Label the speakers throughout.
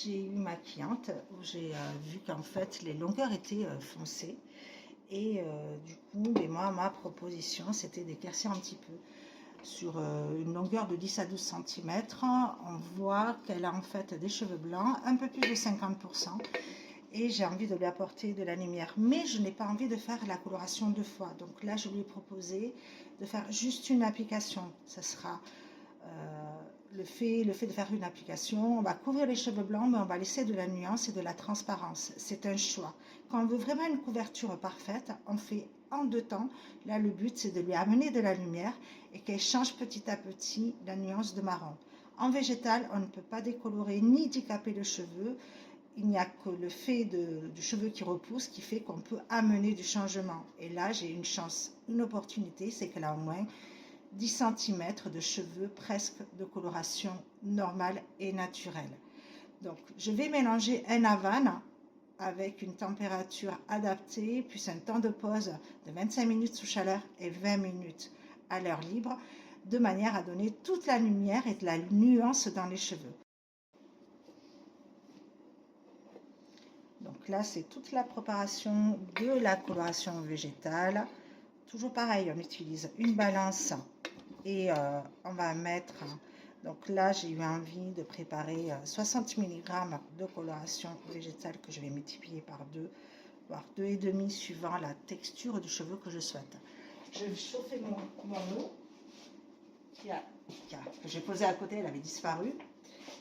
Speaker 1: J'ai eu ma cliente où j'ai vu qu'en fait les longueurs étaient foncées et du coup moi ma proposition c'était d'éclaircir un petit peu sur une longueur de 10 à 12 cm. On voit qu'elle a en fait des cheveux blancs, un peu plus de 50%, et j'ai envie de lui apporter de la lumière, mais je n'ai pas envie de faire la coloration deux fois. Donc là je lui ai proposé de faire juste une application. Ça sera le fait de faire une application, on va couvrir les cheveux blancs, mais on va laisser de la nuance et de la transparence. C'est un choix. Quand on veut vraiment une couverture parfaite, on fait en deux temps. Là, le but, c'est de lui amener de la lumière et qu'elle change petit à petit la nuance de marron. En végétal, on ne peut pas décolorer ni décaper le cheveu. Il n'y a que le fait du cheveu qui repousse qui fait qu'on peut amener du changement. Et là, j'ai une chance, une opportunité, c'est qu'elle a au moins 10 cm de cheveux presque de coloration normale et naturelle. Donc je vais mélanger un Havane avec une température adaptée, puis un temps de pause de 25 minutes sous chaleur et 20 minutes à l'air libre, de manière à donner toute la lumière et de la nuance dans les cheveux. Donc là, c'est toute la préparation de la coloration végétale. Toujours pareil, on utilise une balance et on va mettre, donc là j'ai eu envie de préparer 60 mg de coloration végétale que je vais multiplier par 2, voire 2,5 suivant la texture du cheveu que je souhaite. Je vais chauffer mon eau que j'ai posée à côté, elle avait disparu,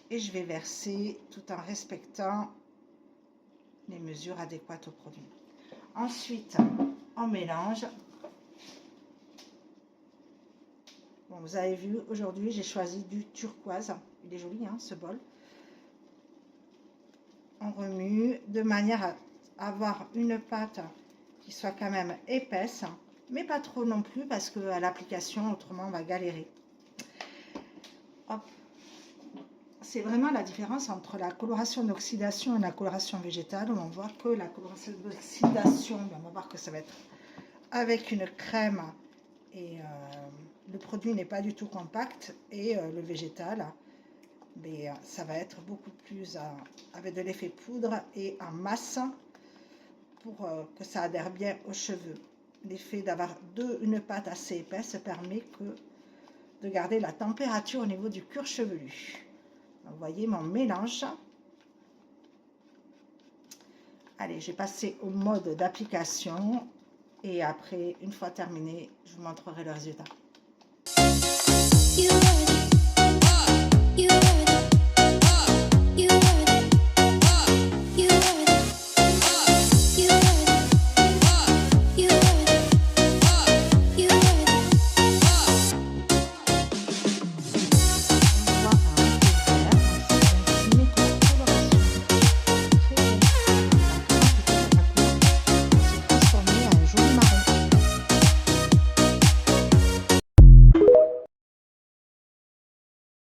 Speaker 1: et je vais verser tout en respectant les mesures adéquates au produit. Ensuite, on mélange. Bon, vous avez vu, aujourd'hui, j'ai choisi du turquoise. Il est joli, hein, ce bol. On remue de manière à avoir une pâte qui soit quand même épaisse, mais pas trop non plus, parce qu'à l'application, autrement, on va galérer. C'est vraiment la différence entre la coloration d'oxydation et la coloration végétale, où on voit que la coloration d'oxydation, on va voir que ça va être avec une crème, et le produit n'est pas du tout compact, et le végétal, mais ça va être beaucoup plus avec de l'effet poudre et en masse pour que ça adhère bien aux cheveux. L'effet d'avoir une pâte assez épaisse permet de garder la température au niveau du cuir chevelu. Vous voyez mon mélange. Allez, j'ai passé au mode d'application et après, une fois terminé, je vous montrerai le résultat.